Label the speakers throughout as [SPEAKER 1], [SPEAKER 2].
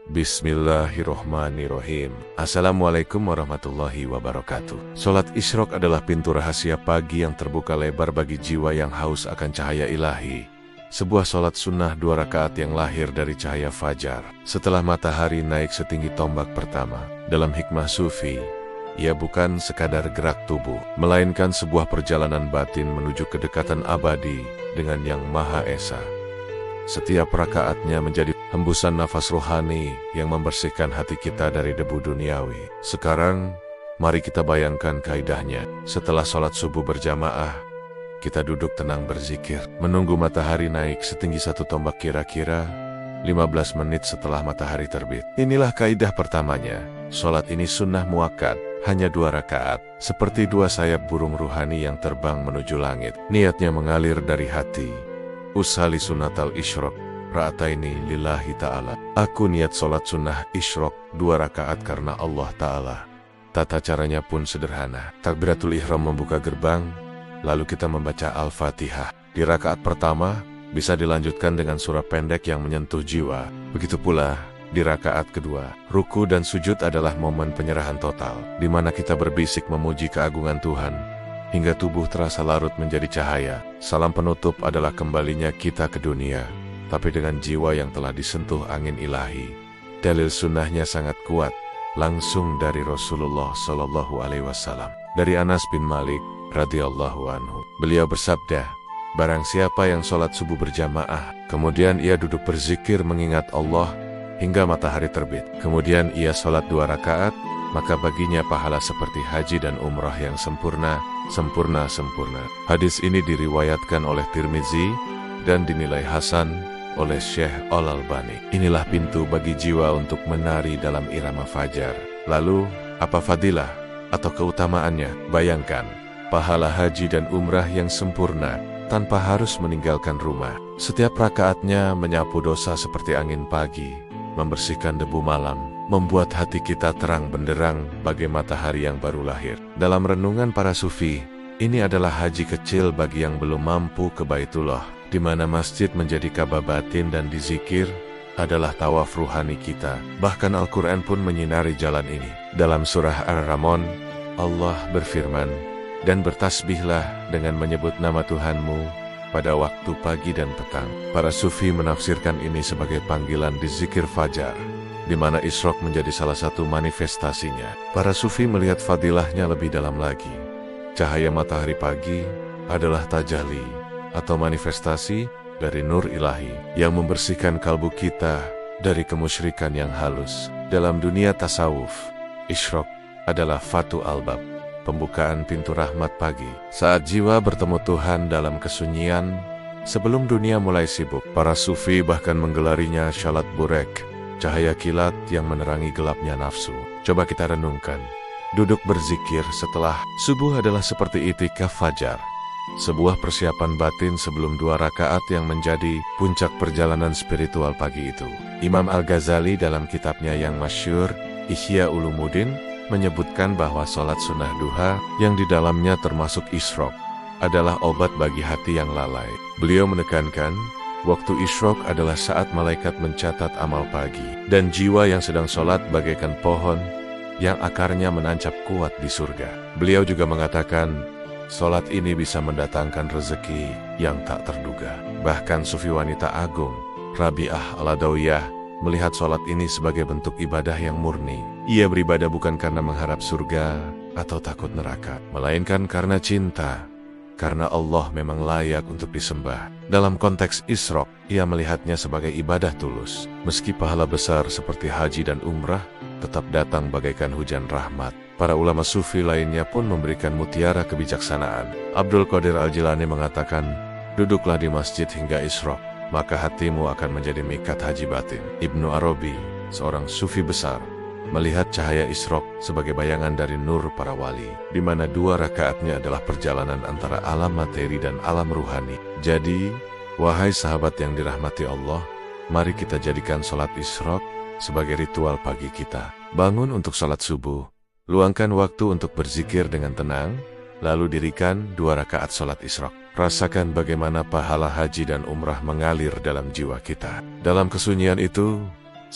[SPEAKER 1] Bismillahirrohmanirrohim. Assalamualaikum warahmatullahi wabarakatuh. Salat Isyraq adalah pintu rahasia pagi yang terbuka lebar bagi jiwa yang haus akan cahaya ilahi. Sebuah salat sunnah 2 rakaat yang lahir dari cahaya fajar. Setelah matahari naik setinggi tombak pertama. Dalam hikmah sufi, ia bukan sekadar gerak tubuh, melainkan sebuah perjalanan batin menuju kedekatan abadi dengan Yang Maha Esa. Setiap rakaatnya menjadi hembusan nafas rohani yang membersihkan hati kita dari debu duniawi. Sekarang, mari kita bayangkan kaidahnya. Setelah sholat subuh berjamaah, kita duduk tenang berzikir, menunggu matahari naik setinggi 1 tombak kira-kira 15 menit setelah matahari terbit. Inilah kaidah pertamanya. Sholat ini sunnah muakkad, hanya 2 rakaat, seperti 2 sayap burung ruhani yang terbang menuju langit. Niatnya mengalir dari hati. Usali sunatal Isyraq ra'ataini lillahi ta'ala. Aku niat sholat sunnah Isyraq 2 rakaat karena Allah Ta'ala. Tata caranya pun sederhana. Takbiratul ihram membuka gerbang, lalu kita membaca Al-Fatihah. Di rakaat pertama, bisa dilanjutkan dengan surah pendek yang menyentuh jiwa. Begitu pula di rakaat kedua. Ruku dan sujud adalah momen penyerahan total, di mana kita berbisik memuji keagungan Tuhan hingga tubuh terasa larut menjadi cahaya. Salam penutup adalah kembalinya kita ke dunia, tapi dengan jiwa yang telah disentuh angin ilahi. Dalil sunnahnya sangat kuat, langsung dari Rasulullah SAW. Dari Anas bin Malik radhiyallahu anhu, beliau bersabda, barang siapa yang sholat subuh berjamaah, kemudian ia duduk berzikir mengingat Allah hingga matahari terbit, kemudian ia sholat 2 rakaat, maka baginya pahala seperti haji dan umrah yang sempurna. Hadis ini diriwayatkan oleh Tirmizi dan dinilai hasan oleh Syekh Al-Albani. Inilah pintu bagi jiwa untuk menari dalam irama fajar. Lalu, apa fadilah atau keutamaannya? Bayangkan, pahala haji dan umrah yang sempurna tanpa harus meninggalkan rumah. Setiap rakaatnya menyapu dosa seperti angin pagi, membersihkan debu malam, membuat hati kita terang benderang bagai matahari yang baru lahir. Dalam renungan para sufi, ini adalah haji kecil bagi yang belum mampu ke Baitullah, di mana masjid menjadi Ka'bah batin dan dizikir adalah tawaf ruhani kita. Bahkan Al-Quran pun menyinari jalan ini. Dalam surah Ar-Rahman, Allah berfirman, dan bertasbihlah dengan menyebut nama Tuhanmu pada waktu pagi dan petang. Para sufi menafsirkan ini sebagai panggilan di zikir fajar, di mana Isyraq menjadi salah satu manifestasinya. Para sufi melihat fadilahnya lebih dalam lagi. Cahaya matahari pagi adalah tajalli atau manifestasi dari nur ilahi yang membersihkan kalbu kita dari kemusyrikan yang halus. Dalam dunia tasawuf, Isyraq adalah Fatu Albab, pembukaan pintu rahmat pagi. Saat jiwa bertemu Tuhan dalam kesunyian, sebelum dunia mulai sibuk, para sufi bahkan menggelarinya syalat burek, cahaya kilat yang menerangi gelapnya nafsu. Coba kita renungkan. Duduk berzikir setelah subuh adalah seperti itikaf fajar. Sebuah persiapan batin sebelum 2 rakaat yang menjadi puncak perjalanan spiritual pagi itu. Imam Al-Ghazali dalam kitabnya yang masyhur, Ihya Ulumuddin, menyebutkan bahwa sholat sunnah duha yang di dalamnya termasuk Isyraq adalah obat bagi hati yang lalai. Beliau menekankan, waktu Isyraq adalah saat malaikat mencatat amal pagi, dan jiwa yang sedang sholat bagaikan pohon yang akarnya menancap kuat di surga. Beliau juga mengatakan, sholat ini bisa mendatangkan rezeki yang tak terduga. Bahkan sufi wanita agung, Rabi'ah Al-Adawiyah, melihat sholat ini sebagai bentuk ibadah yang murni. Ia beribadah bukan karena mengharap surga atau takut neraka, melainkan karena cinta. Karena Allah memang layak untuk disembah. Dalam konteks Isyraq, ia melihatnya sebagai ibadah tulus. Meski pahala besar seperti haji dan umrah tetap datang bagaikan hujan rahmat. Para ulama sufi lainnya pun memberikan mutiara kebijaksanaan. Abdul Qadir Al-Jilani mengatakan, duduklah di masjid hingga Isyraq, maka hatimu akan menjadi mikat haji batin. Ibnu Arabi, seorang sufi besar, melihat cahaya Isyraq sebagai bayangan dari nur para wali, di mana 2 rakaatnya adalah perjalanan antara alam materi dan alam ruhani. Jadi, wahai sahabat yang dirahmati Allah, mari kita jadikan sholat Isyraq sebagai ritual pagi kita. Bangun untuk sholat subuh, luangkan waktu untuk berzikir dengan tenang, lalu dirikan 2 rakaat sholat Isyraq. Rasakan bagaimana pahala haji dan umrah mengalir dalam jiwa kita. Dalam kesunyian itu,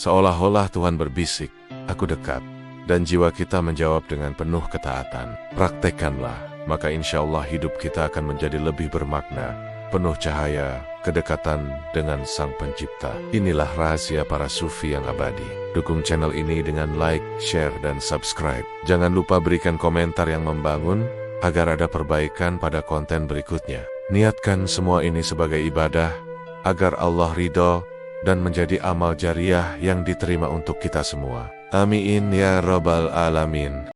[SPEAKER 1] Seolah-olah Tuhan berbisik, "Aku dekat." Dan jiwa kita menjawab dengan penuh ketaatan, "Praktekkanlah, maka insya Allah hidup kita akan menjadi lebih bermakna, penuh cahaya, kedekatan dengan Sang Pencipta." Inilah rahasia para sufi yang abadi. Dukung channel ini dengan like, share, dan subscribe. Jangan lupa berikan komentar yang membangun, agar ada perbaikan pada konten berikutnya. Niatkan semua ini sebagai ibadah, agar Allah ridho, dan menjadi amal jariah yang diterima untuk kita semua. Amin ya Rabbal Alamin.